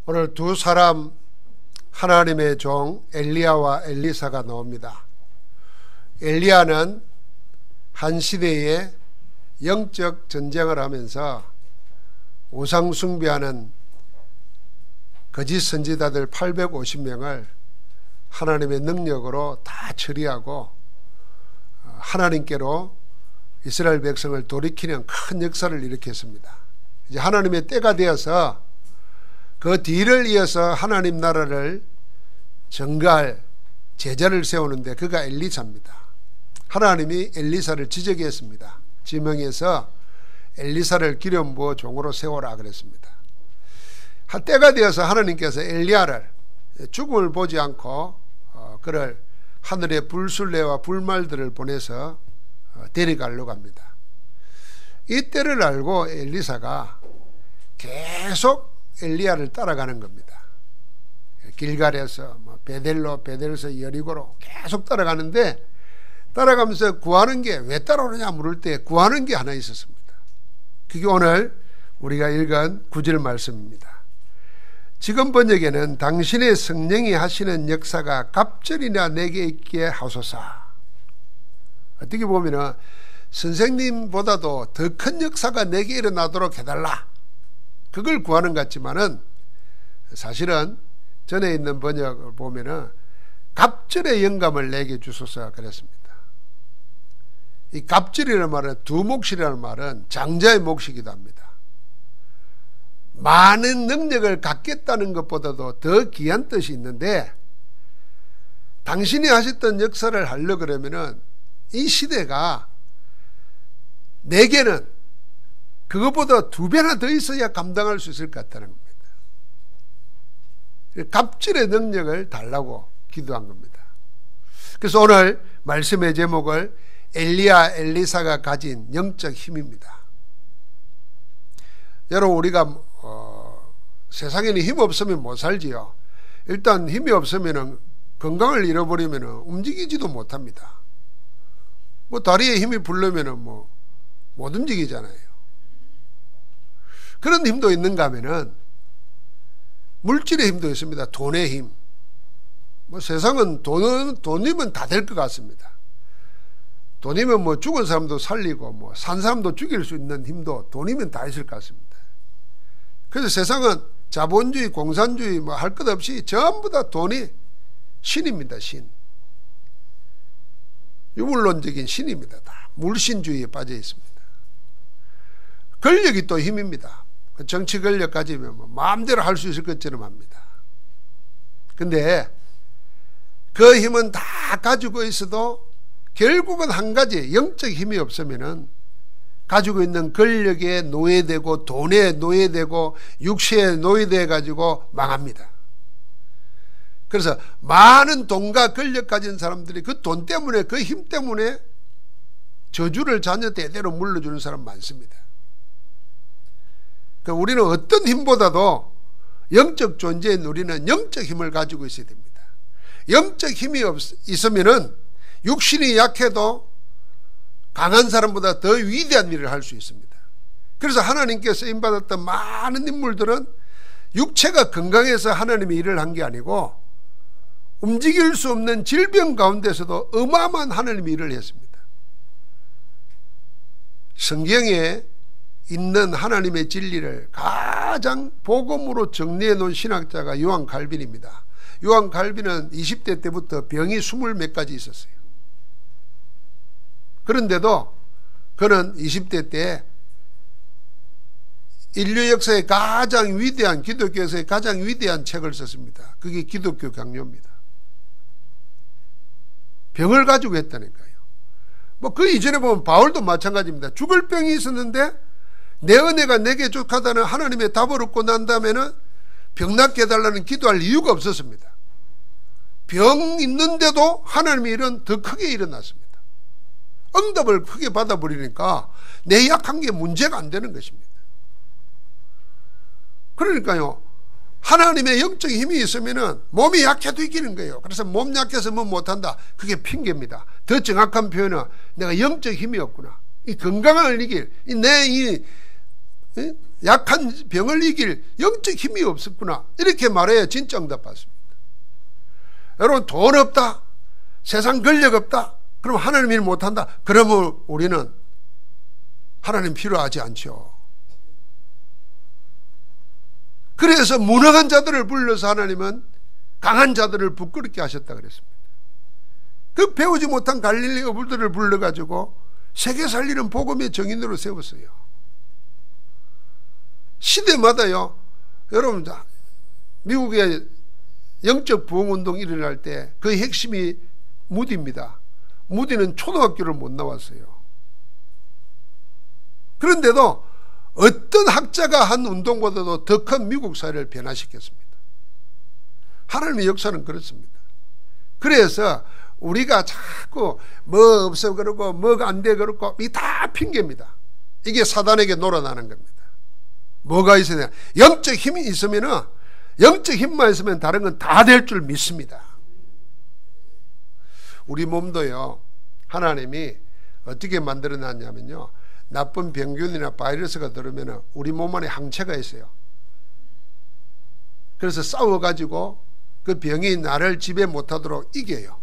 오늘 두 사람 하나님의 종 엘리야와 엘리사가 나옵니다. 엘리야는 한 시대에 영적 전쟁을 하면서 우상 숭배하는 거짓 선지자들 850명을 하나님의 능력으로 다 처리하고 하나님께로 이스라엘 백성을 돌이키는 큰 역사를 일으켰습니다. 이제 하나님의 때가 되어서 그 뒤를 이어서 하나님 나라를 전가할 제자를 세우는데 그가 엘리사입니다. 하나님이 엘리사를 지적했습니다. 지명해서 엘리사를 기름 부어 종으로 세워라 그랬습니다. 때가 되어서 하나님께서 엘리야를 죽음을 보지 않고 그를 하늘의 불순례와 불말들을 보내서 데려가려고 합니다. 이 때를 알고 엘리사가 계속 엘리야를 따라가는 겁니다. 길갈에서 베델에서 여리고로 계속 따라가는데 따라가면서 구하는 게 왜 따라오느냐 물을 때 구하는 게 하나 있었습니다. 그게 오늘 우리가 읽은 9절 말씀입니다. 지금 번역에는 당신의 성령이 하시는 역사가 갑절이나 내게 있게 하소서. 어떻게 보면은 선생님보다도 더 큰 역사가 내게 일어나도록 해달라. 그걸 구하는 것 같지만은 사실은 전에 있는 번역을 보면은 갑절의 영감을 내게 주소서 그랬습니다. 이 갑절이라는 말은 두 몫이라는 말은 장자의 몫이기도 합니다. 많은 능력을 갖겠다는 것보다도 더 귀한 뜻이 있는데 당신이 하셨던 역사를 하려고 그러면은 이 시대가 내게는 그것보다 2배나 더 있어야 감당할 수 있을 것 같다는 겁니다. 갑절의 능력을 달라고 기도한 겁니다. 그래서 오늘 말씀의 제목을 엘리야 엘리사가 가진 영적 힘입니다. 여러분 우리가 세상에는 힘 없으면 못 살지요. 일단 힘이 없으면 건강을 잃어버리면 움직이지도 못합니다. 다리에 힘이 불르면 못 움직이잖아요. 그런 힘도 있는가 하면은 물질의 힘도 있습니다. 돈의 힘. 세상은 돈이면 다 될 것 같습니다. 돈이면 죽은 사람도 살리고 산 사람도 죽일 수 있는 힘도 돈이면 다 있을 것 같습니다. 그래서 세상은 자본주의, 공산주의 할 것 없이 전부 다 돈이 신입니다. 신. 유물론적인 신입니다. 다 물신주의에 빠져 있습니다. 권력이 또 힘입니다. 정치 권력 가지면 마음대로 할 수 있을 것처럼 합니다. 근데 그 힘은 다 가지고 있어도 결국은 한 가지 영적 힘이 없으면은 가지고 있는 권력에 노예되고 돈에 노예되고 육체에 노예돼 가지고 망합니다. 그래서 많은 돈과 권력 가진 사람들이 그 돈 때문에 그 힘 때문에 저주를 자녀 대대로 물려주는 사람 많습니다. 그러니까 우리는 어떤 힘보다도 영적 존재인 우리는 영적 힘을 가지고 있어야 됩니다. 영적 힘이 있으면은 육신이 약해도 강한 사람보다 더 위대한 일을 할 수 있습니다. 그래서 하나님께 쓰임받았던 많은 인물들은 육체가 건강해서 하나님의 일을 한 게 아니고 움직일 수 없는 질병 가운데서도 어마어마한 하나님의 일을 했습니다. 성경에 있는 하나님의 진리를 가장 복음으로 정리해 놓은 신학자가 요한 칼빈입니다. 요한 칼빈은 20대 때부터 병이 20몇 가지 있었어요. 그런데도 그는 20대 때 인류 역사의 가장 위대한 기독교에서의 가장 위대한 책을 썼습니다. 그게 기독교 강요입니다. 병을 가지고 했다니까요. 그 이전에 보면 바울도 마찬가지입니다. 죽을 병이 있었는데 내 은혜가 내게 족하다는 하나님의 답을 얻고 난 다음에는 병 낫게 해달라는 기도할 이유가 없었습니다. 병 있는데도 하나님의 일은 더 크게 일어났습니다. 응답을 크게 받아버리니까 내 약한 게 문제가 안 되는 것입니다. 그러니까요, 하나님의 영적 힘이 있으면은 몸이 약해도 이기는 거예요. 그래서 몸 약해서 못한다. 그게 핑계입니다. 더 정확한 표현은 내가 영적 힘이 없구나. 이 건강을 이길, 내 약한 병을 이길 영적 힘이 없었구나. 이렇게 말해야 진짜 응답받습니다. 여러분, 돈 없다, 세상 권력 없다, 그럼 하나님 일 못한다. 그러면 우리는 하나님 필요하지 않죠. 그래서 무능한 자들을 불러서 하나님은 강한 자들을 부끄럽게 하셨다 그랬습니다. 그 배우지 못한 갈릴리 어부들을 불러가지고 세계 살리는 복음의 정인으로 세웠어요. 시대마다요, 여러분, 미국의 영적 부흥운동 일어날 때 그 핵심이 무디입니다. 무디는 초등학교를 못 나왔어요. 그런데도 어떤 학자가 한 운동보다도 더 큰 미국 사회를 변화시켰습니다. 하나님의 역사는 그렇습니다. 그래서 우리가 자꾸 뭐 없어 그러고 뭐가 안 돼 그러고 이 다 핑계입니다. 이게 사단에게 놀아나는 겁니다. 뭐가 있어야 돼? 영적 힘이 있으면은, 영적 힘만 있으면 다른 건 다 될 줄 믿습니다. 우리 몸도요, 하나님이 어떻게 만들어 놨냐면요, 나쁜 병균이나 바이러스가 들어오면 우리 몸 안에 항체가 있어요. 그래서 싸워가지고 그 병이 나를 지배 못하도록 이겨요.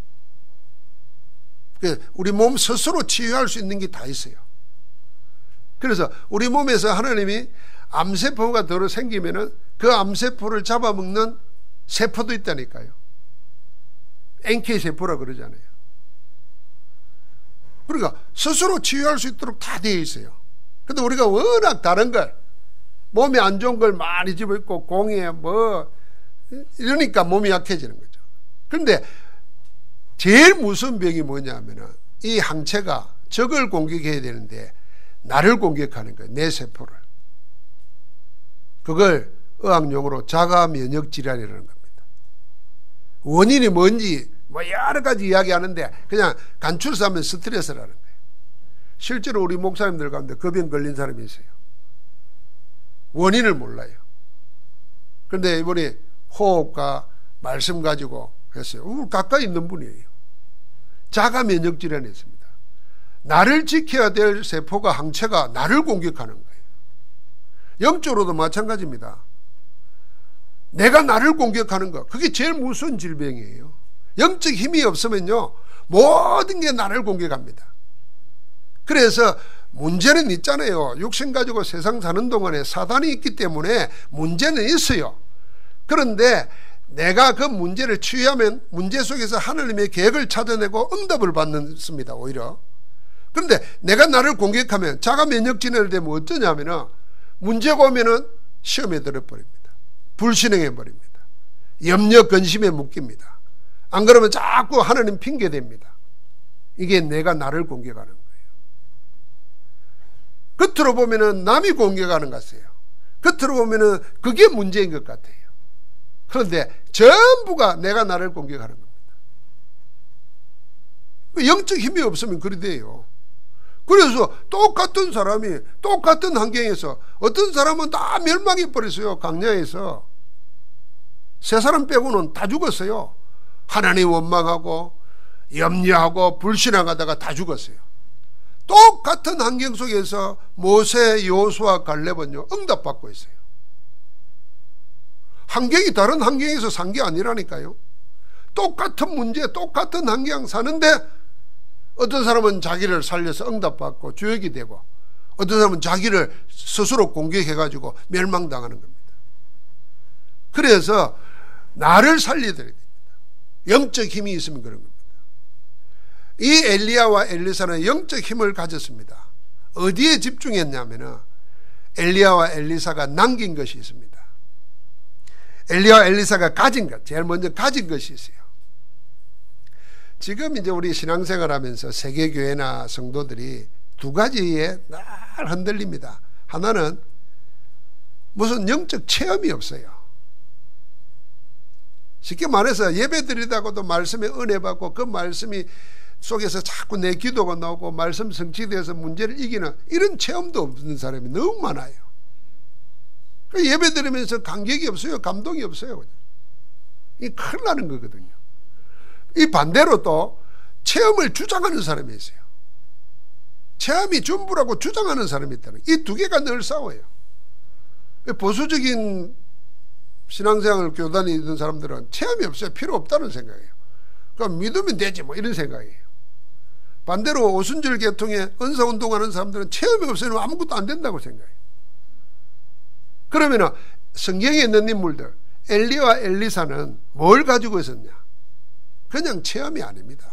우리 몸 스스로 치유할 수 있는 게 다 있어요. 그래서 우리 몸에서 하나님이 암세포가 들어 생기면은 그 암세포를 잡아먹는 세포도 있다니까요. NK세포라 그러잖아요. 그러니까 스스로 치유할 수 있도록 다 되어 있어요. 근데 우리가 워낙 다른 걸, 몸에 안 좋은 걸 많이 집어있고 공에 뭐 이러니까 몸이 약해지는 거죠. 그런데 제일 무서운 병이 뭐냐면은 이 항체가 적을 공격해야 되는데 나를 공격하는 거예요. 내 세포를. 그걸 의학용어로 자가 면역 질환이라는 겁니다. 원인이 뭔지 뭐 여러 가지 이야기하는데 그냥 간추려서 하면 스트레스라는 거예요. 실제로 우리 목사님들 가운데 그 병 걸린 사람이 있어요. 원인을 몰라요. 그런데 이번에 호흡과 말씀 가지고 했어요. 가까이 있는 분이에요. 자가 면역 질환이 있습니다. 나를 지켜야 될 세포가, 항체가 나를 공격하는 거예요. 영적으로도 마찬가지입니다. 내가 나를 공격하는 거, 그게 제일 무서운 질병이에요. 영적 힘이 없으면요, 모든 게 나를 공격합니다. 그래서 문제는 있잖아요. 육신 가지고 세상 사는 동안에 사단이 있기 때문에 문제는 있어요. 그런데 내가 그 문제를 치유하면 문제 속에서 하나님의 계획을 찾아내고 응답을 받습니다. 오히려. 그런데 내가 나를 공격하면 자가 면역 질환이 되면 어쩌냐면은 문제가 오면은 시험에 들어버립니다. 불신앙해 버립니다. 염려 근심에 묶입니다. 안 그러면 자꾸 하나님 핑계댑니다. 이게 내가 나를 공격하는 거예요. 겉으로 보면은 남이 공격하는 것 같아요. 겉으로 보면은 그게 문제인 것 같아요. 그런데 전부가 내가 나를 공격하는 겁니다. 영적 힘이 없으면 그리 돼요. 그래서 똑같은 사람이 똑같은 환경에서 어떤 사람은 다 멸망해 버렸어요. 강야에서 세 사람 빼고는 다 죽었어요. 하나님 원망하고 염려하고 불신앙하다가 다 죽었어요. 똑같은 환경 속에서 모세, 여호수아, 갈렙은요 응답받고 있어요. 환경이 다른 환경에서 산 게 아니라니까요. 똑같은 문제, 똑같은 환경 사는데 어떤 사람은 자기를 살려서 응답받고 주역이 되고 어떤 사람은 자기를 스스로 공격해가지고 멸망당하는 겁니다. 그래서 나를 살려야 됩니다. 영적 힘이 있으면 그런 겁니다. 이 엘리야와 엘리사는 영적 힘을 가졌습니다. 어디에 집중했냐면은 엘리야와 엘리사가 남긴 것이 있습니다. 엘리야와 엘리사가 가진 것, 제일 먼저 가진 것이 있어요. 지금 이제 우리 신앙생활 하면서 세계교회나 성도들이 두 가지에 늘 흔들립니다. 하나는 무슨 영적 체험이 없어요. 쉽게 말해서 예배 드리다가도 말씀에 은혜 받고 그 말씀이 속에서 자꾸 내 기도가 나오고 말씀 성취되어서 문제를 이기는 이런 체험도 없는 사람이 너무 많아요. 예배 드리면서 감격이 없어요. 감동이 없어요. 이 큰일 나는 거거든요. 이 반대로 또 체험을 주장하는 사람이 있어요. 체험이 전부라고 주장하는 사람이 있다는, 이 두 개가 늘 싸워요. 보수적인 신앙생활 교단에 있는 사람들은 체험이 없어요. 필요 없다는 생각이에요. 그럼 믿으면 되지 뭐 이런 생각이에요. 반대로 오순절 계통에 은사운동하는 사람들은 체험이 없으면 아무것도 안 된다고 생각해요. 그러면 성경에 있는 인물들 엘리야와 엘리사는 뭘 가지고 있었냐? 그냥 체험이 아닙니다.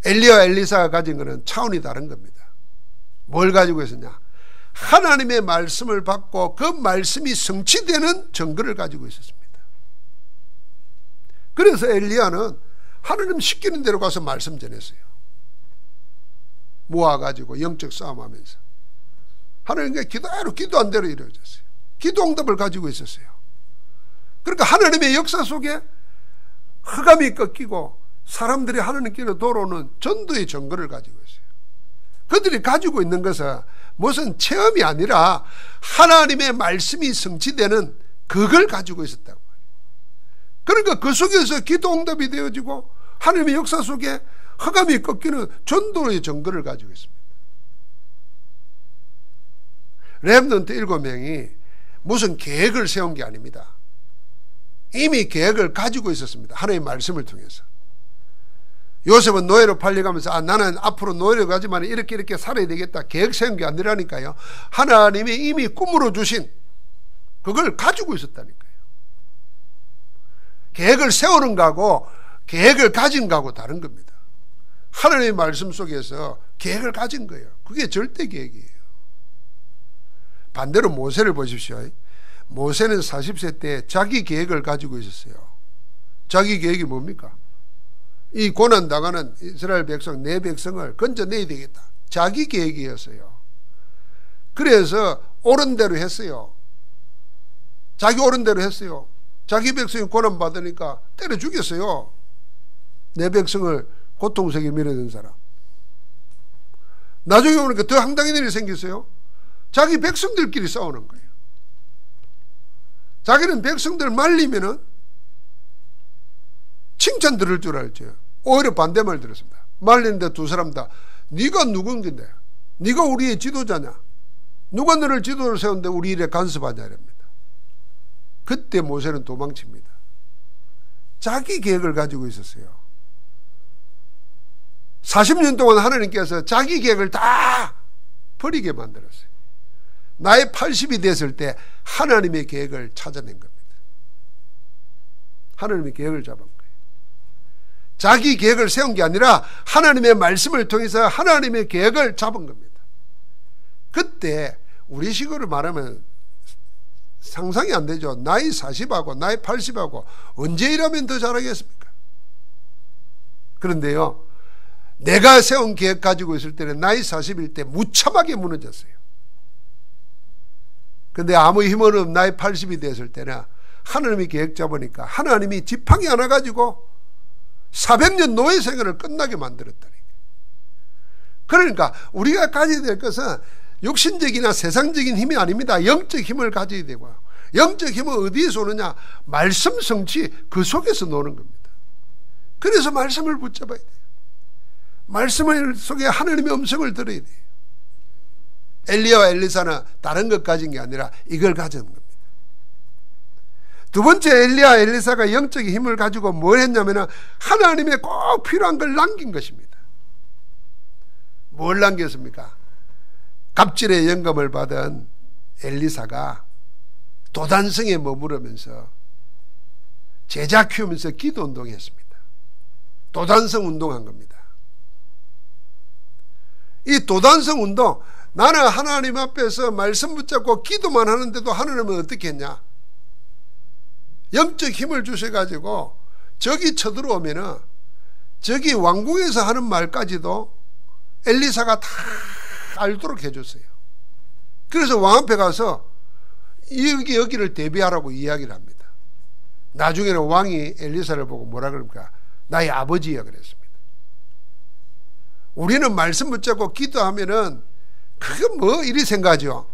엘리야와 엘리사가 가진 것은 차원이 다른 겁니다. 뭘 가지고 있었냐? 하나님의 말씀을 받고 그 말씀이 성취되는 증거를 가지고 있었습니다. 그래서 엘리야는 하나님 시키는 대로 가서 말씀 전했어요. 모아가지고 영적 싸움하면서 하나님께 기도한 대로 이루어졌어요. 기도 응답을 가지고 있었어요. 그러니까 하나님의 역사 속에 흑암이 꺾이고 사람들이 하나님께로 돌아오는 전도의 증거를 가지고 있어요. 그들이 가지고 있는 것은 무슨 체험이 아니라 하나님의 말씀이 성취되는 그걸 가지고 있었다고 말이에요. 그러니까 그 속에서 기도 응답이 되어지고 하나님의 역사 속에 흑암이 꺾이는 전도의 증거를 가지고 있습니다. 렘넌트 7명이 무슨 계획을 세운 게 아닙니다. 이미 계획을 가지고 있었습니다. 하나님의 말씀을 통해서. 요셉은 노예로 팔려가면서 나는 앞으로 노예로 가지만 이렇게 살아야 되겠다 계획 세운 게 아니라니까요. 하나님이 이미 꿈으로 주신 그걸 가지고 있었다니까요. 계획을 세우는 거하고 계획을 가진 거하고 다른 겁니다. 하나님의 말씀 속에서 계획을 가진 거예요. 그게 절대 계획이에요. 반대로 모세를 보십시오. 모세는 40세 때 자기 계획을 가지고 있었어요. 자기 계획이 뭡니까? 이 고난당하는 이스라엘 백성, 내 백성을 건져내야 되겠다. 자기 계획이었어요. 그래서 옳은 대로 했어요. 자기 옳은 대로 했어요. 자기 백성이 고난받으니까 때려 죽였어요. 내 백성을 고통스럽게 밀어든 사람. 나중에 보니까 더 황당한 일이 생겼어요. 자기 백성들끼리 싸우는 거예요. 자기는 백성들 말리면은 칭찬 들을 줄 알죠. 오히려 반대말 들었습니다. 말리는데 두 사람 다 네가 누군데? 네가 우리의 지도자냐? 누가 너를 지도를 세우는데 우리 일에 간섭하냐 이랍니다. 그때 모세는 도망칩니다. 자기 계획을 가지고 있었어요. 40년 동안 하나님께서 자기 계획을 다 버리게 만들었어요. 나이 80이 됐을 때 하나님의 계획을 찾아낸 겁니다. 하나님의 계획을 잡은 거예요. 자기 계획을 세운 게 아니라 하나님의 말씀을 통해서 하나님의 계획을 잡은 겁니다. 그때 우리식으로 말하면 상상이 안 되죠. 나이 40하고 나이 80하고 언제 일하면 더 잘하겠습니까? 그런데요, 내가 세운 계획 가지고 있을 때는 나이 40일 때 무참하게 무너졌어요. 근데 아무 힘 없는 나이 80이 됐을 때는 하나님이 계획 잡으니까 하나님이 지팡이 하나 가지고 400년 노예 생활을 끝나게 만들었다니까. 그러니까 우리가 가져야 될 것은 육신적이나 세상적인 힘이 아닙니다. 영적 힘을 가져야 되고요. 영적 힘은 어디에서 오느냐? 말씀 성취 그 속에서 노는 겁니다. 그래서 말씀을 붙잡아야 돼요. 말씀 속에 하나님의 음성을 들어야 돼요. 엘리야와 엘리사는 다른 것 가진 게 아니라 이걸 가진 겁니다. 두 번째, 엘리야 엘리사가 영적인 힘을 가지고 뭘 했냐면 하나님의 꼭 필요한 걸 남긴 것입니다. 뭘 남겼습니까? 갑질의 영감을 받은 엘리사가 도단성에 머무르면서 제자 키우면서 기도 운동했습니다. 도단성 운동한 겁니다. 이 도단성 운동, 나는 하나님 앞에서 말씀 붙잡고 기도만 하는데도 하나님은 어떻게 했냐? 영적 힘을 주셔가지고 적이 쳐들어오면은 적이 왕궁에서 하는 말까지도 엘리사가 다 알도록 해줬어요. 그래서 왕 앞에 가서 여기를 대비하라고 이야기를 합니다. 나중에는 왕이 엘리사를 보고 뭐라 그럽니까? 나의 아버지야 그랬습니다. 우리는 말씀 붙잡고 기도하면은 그건 뭐 이리 생각하죠.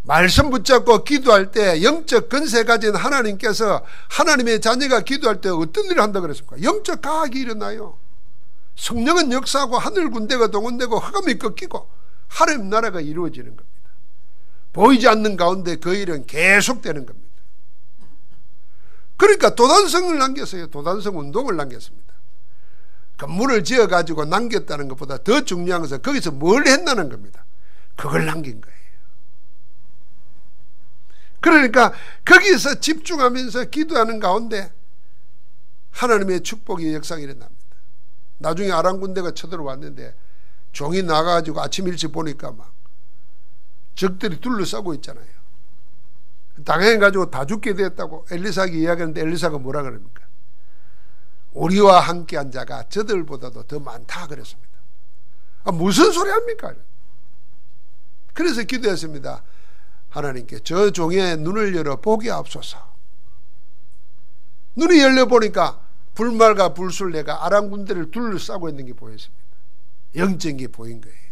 말씀 붙잡고 기도할 때 영적 권세 가진 하나님께서 하나님의 자녀가 기도할 때 어떤 일을 한다 그랬습니까? 영적 과학이 일어나요. 성령은 역사하고 하늘 군대가 동원되고 흑암이 꺾이고 하나님 나라가 이루어지는 겁니다. 보이지 않는 가운데 그 일은 계속되는 겁니다. 그러니까 도단성을 남겼어요. 도단성 운동을 남겼습니다. 건물을 지어가지고 남겼다는 것보다 더 중요한 것은 거기서 뭘 했다는 겁니다. 그걸 남긴 거예요. 그러니까 거기서 집중하면서 기도하는 가운데 하나님의 축복의 역사가 일어납니다. 나중에 아람 군대가 쳐들어왔는데 종이 나가가지고 아침 일찍 보니까 막 적들이 둘러싸고 있잖아요. 당해가지고 다 죽게 되었다고 엘리사에게 이야기하는데 엘리사가 뭐라 그럽니까? 우리와 함께한 자가 저들보다도 더 많다 그랬습니다. 무슨 소리 합니까? 그래서 기도했습니다. 하나님께 저 종의 눈을 열어 보게 하옵소서. 눈이 열려보니까 불말과 불순례가 아람 군대를 둘러싸고 있는 게 보였습니다. 영적인 게 보인 거예요.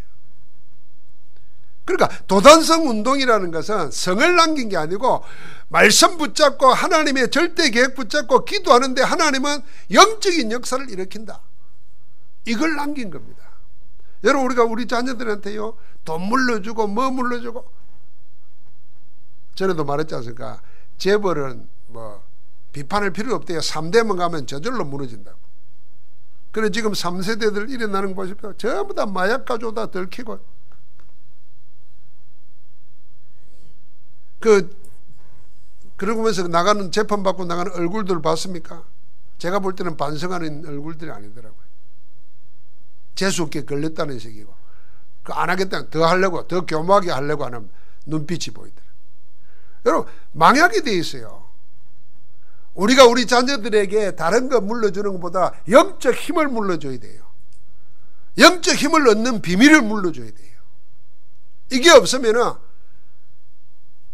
그러니까 도단성 운동이라는 것은 성을 남긴 게 아니고 말씀 붙잡고 하나님의 절대 계획 붙잡고 기도하는데 하나님은 영적인 역사를 일으킨다. 이걸 남긴 겁니다. 여러분 우리가 우리 자녀들한테요 돈 물려주고 뭐 물려주고 전에도 말했지 않습니까? 재벌은 뭐 비판할 필요 없대요. 3대만 가면 저절로 무너진다고. 그래 지금 3세대들 일어나는 거 보십시오. 전부 다 마약 가지고 다 들키고 그러면서 나가는 재판 받고 나가는 얼굴들 봤습니까? 제가 볼 때는 반성하는 얼굴들이 아니더라고요. 재수없게 걸렸다는 식이고 안 하겠다는 더 하려고 더 교묘하게 하려고 하는 눈빛이 보이더라고요. 여러분 망약이 돼 있어요. 우리가 우리 자녀들에게 다른 거 물려주는 것보다 영적 힘을 물려줘야 돼요. 영적 힘을 얻는 비밀을 물려줘야 돼요. 이게 없으면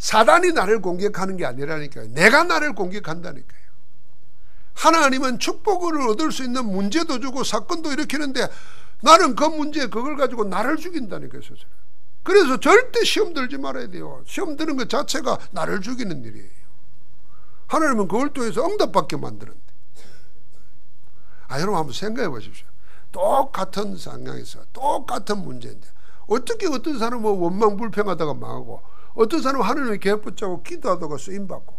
사단이 나를 공격하는 게 아니라니까요. 내가 나를 공격한다니까요. 하나님은 축복을 얻을 수 있는 문제도 주고 사건도 일으키는데 나는 그 문제 그걸 가지고 나를 죽인다니까요. 스스로. 그래서 절대 시험 들지 말아야 돼요. 시험 드는 것 자체가 나를 죽이는 일이에요. 하나님은 그걸 통해서 응답받게 만드는데. 여러분 한번 생각해 보십시오. 똑같은 상황에서 똑같은 문제인데 어떻게 어떤 사람은 원망불평하다가 망하고 어떤 사람은 하나님의 계획 붙잡고 기도하다가 쓰임받고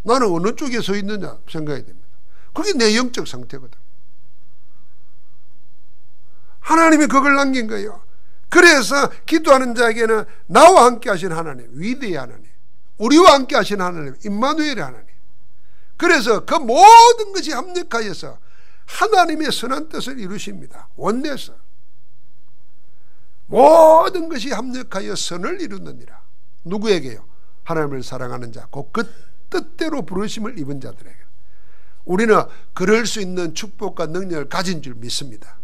나는 어느 쪽에 서 있느냐 생각해야 됩니다. 그게 내 영적 상태거든. 하나님이 그걸 남긴 거예요. 그래서 기도하는 자에게는 나와 함께 하신 하나님, 위대의 하나님, 우리와 함께 하신 하나님, 임마누엘의 하나님. 그래서 그 모든 것이 합력하여서 하나님의 선한 뜻을 이루십니다. 원내에서 모든 것이 합력하여 선을 이루느니라. 누구에게요? 하나님을 사랑하는 자, 곧 그 뜻대로 부르심을 입은 자들에게. 우리는 그럴 수 있는 축복과 능력을 가진 줄 믿습니다.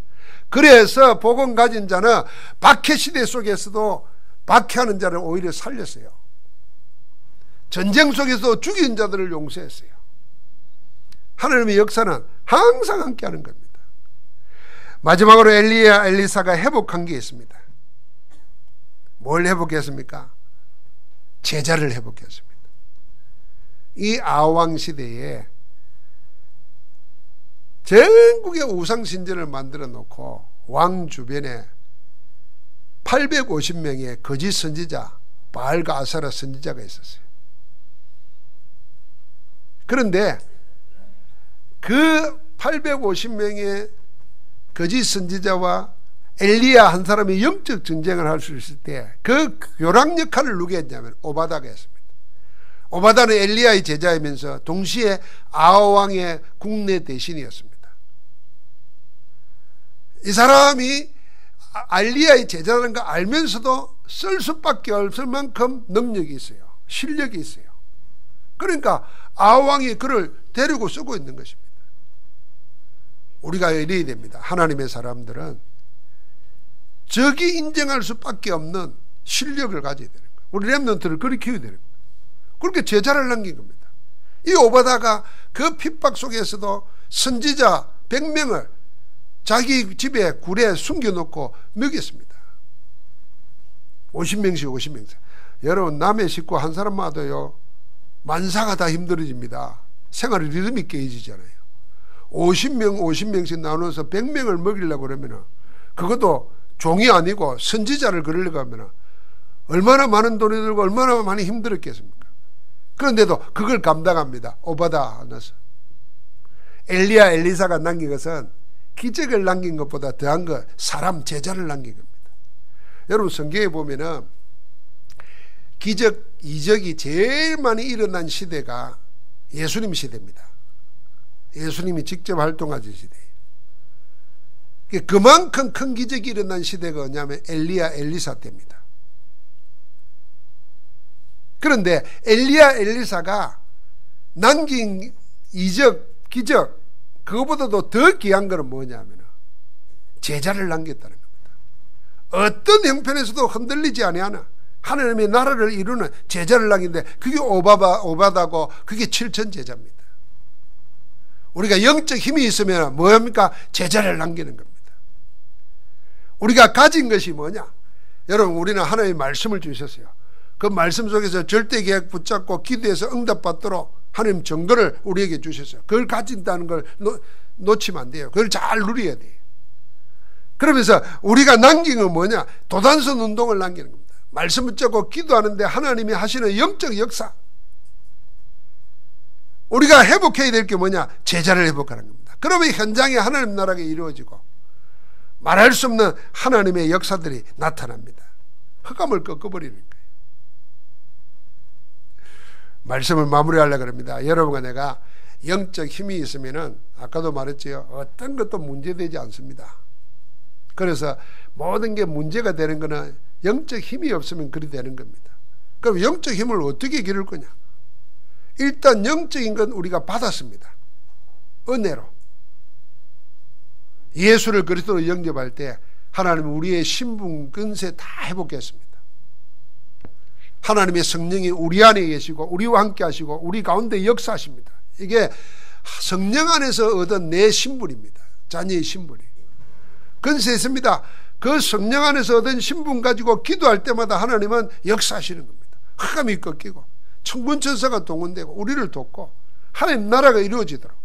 그래서 복음 가진 자는 박해시대 속에서도 박해하는 자를 오히려 살렸어요. 전쟁 속에서 죽인 자들을 용서했어요. 하나님의 역사는 항상 함께하는 겁니다. 마지막으로 엘리야 엘리사가 회복한 게 있습니다. 뭘 회복했습니까? 제자를 회복했습니다. 이 아왕 시대에 전국의 우상신전을 만들어 놓고 왕 주변에 850명의 거짓 선지자, 바알과 아세라 선지자가 있었어요. 그런데 그 850명의 거짓 선지자와 엘리야 한 사람이 영적 전쟁을 할 수 있을 때 그 교랑 역할을 누가 했냐면 오바다가 했습니다. 오바다는 엘리야의 제자이면서 동시에 아하왕의 국내 대신이었습니다. 이 사람이 엘리야의 제자라는 거 알면서도 쓸 수밖에 없을 만큼 능력이 있어요. 실력이 있어요. 그러니까 아하왕이 그를 데리고 쓰고 있는 것입니다. 우리가 이래야 됩니다. 하나님의 사람들은 적이 인정할 수밖에 없는 실력을 가져야 되는 거예요. 우리 렘넌트를 그렇게 키워야 되는 거예요. 그렇게 제자를 남긴 겁니다. 이 오바다가 그 핍박 속에서도 선지자 100명을 자기 집에 굴에 숨겨놓고 먹였습니다. 50명씩. 여러분 남의 식구 한 사람마다요 만사가 다 힘들어집니다. 생활의 리듬이 깨지잖아요. 50명씩 나눠서 100명을 먹이려고 그러면 그것도 종이 아니고 선지자를 그러려고 하면 얼마나 많은 돈이 들고 얼마나 많이 힘들었겠습니까? 그런데도 그걸 감당합니다. 오바다 하나서. 엘리야 엘리사가 남긴 것은 기적을 남긴 것보다 더한 것, 사람 제자를 남긴 겁니다. 여러분 성경에 보면은 기적, 이적이 제일 많이 일어난 시대가 예수님 시대입니다. 예수님이 직접 활동하신 시대예요. 그만큼 큰 기적이 일어난 시대가 뭐냐면 엘리야 엘리사 때입니다. 그런데 엘리야 엘리사가 남긴 이적, 기적, 그거보다도 더 귀한 것은 뭐냐면 제자를 남겼다는 겁니다. 어떤 형편에서도 흔들리지 아니하나 하나님의 나라를 이루는 제자를 남긴데 그게 오바다고 그게 7천 제자입니다. 우리가 영적 힘이 있으면 뭐합니까? 제자를 남기는 겁니다. 우리가 가진 것이 뭐냐? 여러분 우리는 하나님의 말씀을 주셨어요. 그 말씀 속에서 절대계약 붙잡고 기도해서 응답받도록 하나님 증거를 우리에게 주셨어요. 그걸 가진다는 걸 놓치면 안 돼요. 그걸 잘 누려야 돼요. 그러면서 우리가 남긴 건 뭐냐? 도단선 운동을 남기는 겁니다. 말씀 붙잡고 기도하는데 하나님이 하시는 영적 역사. 우리가 회복해야 될 게 뭐냐? 제자를 회복하는 겁니다. 그러면 현장에 하나님 나라가 이루어지고 말할 수 없는 하나님의 역사들이 나타납니다. 흑암을 꺾어버리는 거예요. 말씀을 마무리하려고 합니다. 여러분과 내가 영적 힘이 있으면은 아까도 말했지요. 어떤 것도 문제되지 않습니다. 그래서 모든 게 문제가 되는 거는 영적 힘이 없으면 그리 되는 겁니다. 그럼 영적 힘을 어떻게 기를 거냐? 일단 영적인 건 우리가 받았습니다. 은혜로. 예수를 그리스도로 영접할 때 하나님은 우리의 신분, 근세 다 회복했습니다. 하나님의 성령이 우리 안에 계시고 우리와 함께 하시고 우리 가운데 역사하십니다. 이게 성령 안에서 얻은 내 신분입니다. 자녀의 신분이. 근세 있습니다. 그 성령 안에서 얻은 신분 가지고 기도할 때마다 하나님은 역사하시는 겁니다. 흑암이 꺾이고 천군천사가 동원되고 우리를 돕고 하나님 나라가 이루어지도록.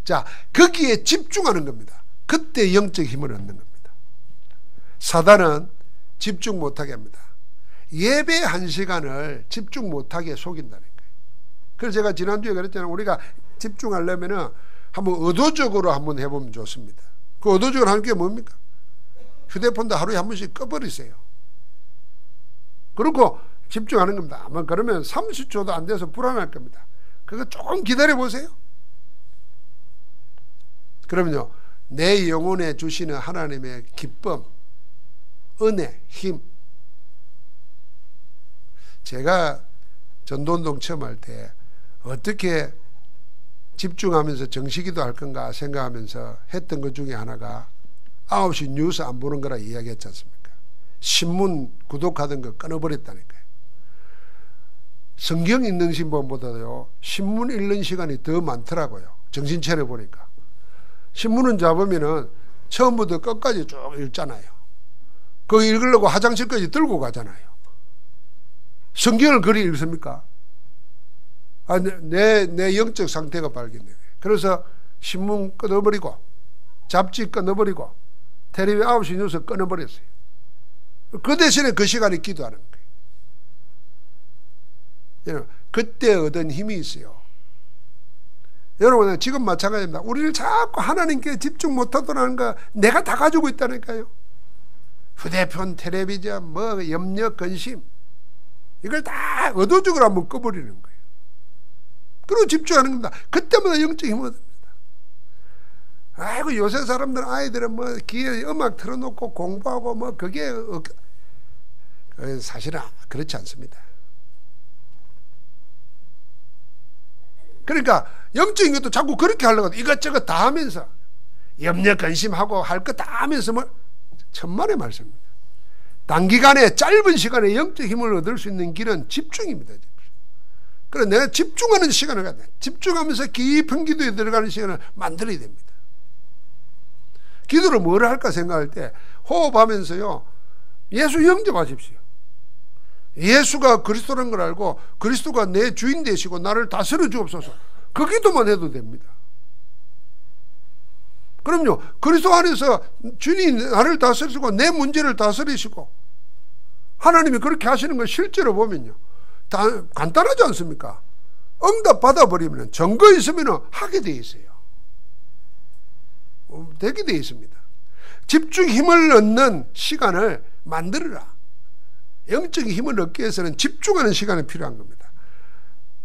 자, 거기에 집중하는 겁니다. 그때 영적 힘을 얻는 겁니다. 사단은 집중 못하게 합니다. 예배 1시간을 집중 못하게 속인다는 거예요. 그래서 제가 지난주에 그랬잖아요. 우리가 집중하려면은 한번 의도적으로 한번 해보면 좋습니다. 그 의도적으로 하는 게 뭡니까? 휴대폰도 하루에 한 번씩 꺼버리세요. 그리고 집중하는 겁니다. 아마 그러면 30초도 안 돼서 불안할 겁니다. 그거 조금 기다려 보세요. 그러면요, 내 영혼에 주시는 하나님의 기쁨, 은혜, 힘. 제가 전도운동 처음 할 때 어떻게 집중하면서 정식기도 할 건가 생각하면서 했던 것 중에 하나가 9시 뉴스 안 보는 거라 이야기했지 않습니까? 신문 구독하던 거 끊어버렸다니까요. 성경 읽는 신분보다도요, 신문 읽는 시간이 더 많더라고요. 정신 차려 보니까. 신문은 잡으면은 처음부터 끝까지 쭉 읽잖아요. 그거 읽으려고 화장실까지 들고 가잖아요. 성경을 그리 읽습니까? 내 영적 상태가 발견돼요. 그래서 신문 끊어버리고 잡지 끊어버리고 텔레비 9시 뉴스 끊어버렸어요. 그 대신에 그 시간에 기도하는 거예요. 그때 얻은 힘이 있어요. 여러분 지금 마찬가지입니다. 우리를 자꾸 하나님께 집중 못하도록 거 내가 다 가지고 있다니까요. 휴대폰, 텔레비전, 뭐 염려, 근심 이걸 다 의도적으로 한번 꺼버리는 거예요. 그리고 집중하는 겁니다. 그때마다 영적 힘을 얻습니다. 아이고 요새 사람들 아이들은 뭐 귀에 음악 틀어놓고 공부하고 뭐 그게 사실은 그렇지 않습니다. 그러니까 영적인 것도 자꾸 그렇게 하려고 하고 이것저것 다 하면서 염려 근심하고 할 거 다 하면서 뭐 천만의 말씀입니다. 단기간에 짧은 시간에 영적 힘을 얻을 수 있는 길은 집중입니다. 그래서 내가 집중하는 시간을 갖야 돼. 집중하면서 깊은 기도에 들어가는 시간을 만들어야 됩니다. 기도를 뭘 할까 생각할 때 호흡하면서요, 예수 영접하십시오. 예수가 그리스도라는 걸 알고 그리스도가 내 주인 되시고 나를 다스려 주옵소서. 그 기도만 해도 됩니다. 그럼요, 그리스도 안에서 주님이 나를 다스리시고 내 문제를 다스리시고 하나님이 그렇게 하시는 걸 실제로 보면요, 다 간단하지 않습니까? 응답 받아버리면 증거 있으면 하게 돼 있어요. 되게 돼 있습니다. 집중 힘을 얻는 시간을 만들어라. 영적인 힘을 얻기 위해서는 집중하는 시간이 필요한 겁니다.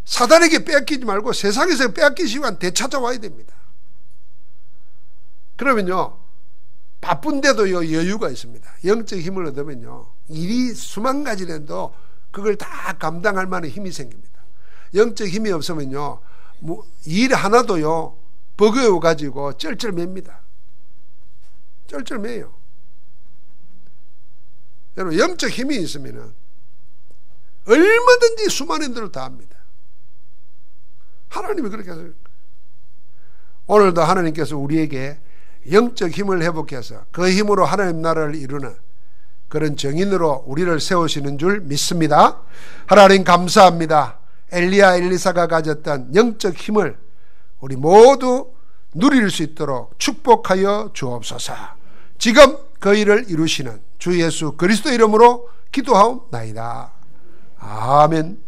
사단에게 빼앗기지 말고 세상에서 빼앗긴 시간 되찾아와야 됩니다. 그러면요, 바쁜데도 여유가 있습니다. 영적 힘을 얻으면요, 일이 수만 가지라도 그걸 다 감당할 만한 힘이 생깁니다. 영적 힘이 없으면요, 일 하나도요, 버거워 가지고 쩔쩔맵니다. 쩔쩔매요. 여러분, 영적 힘이 있으면 얼마든지 수많은 일을 다 합니다. 하나님이 그렇게 하세요. 오늘도 하나님께서 우리에게 영적 힘을 회복해서 그 힘으로 하나님 나라를 이루는 그런 정인으로 우리를 세우시는 줄 믿습니다. 하나님 감사합니다. 엘리야 엘리사가 가졌던 영적 힘을 우리 모두 누릴 수 있도록 축복하여 주옵소서. 지금 그 일을 이루시는 주 예수 그리스도 이름으로 기도하옵나이다. 아멘.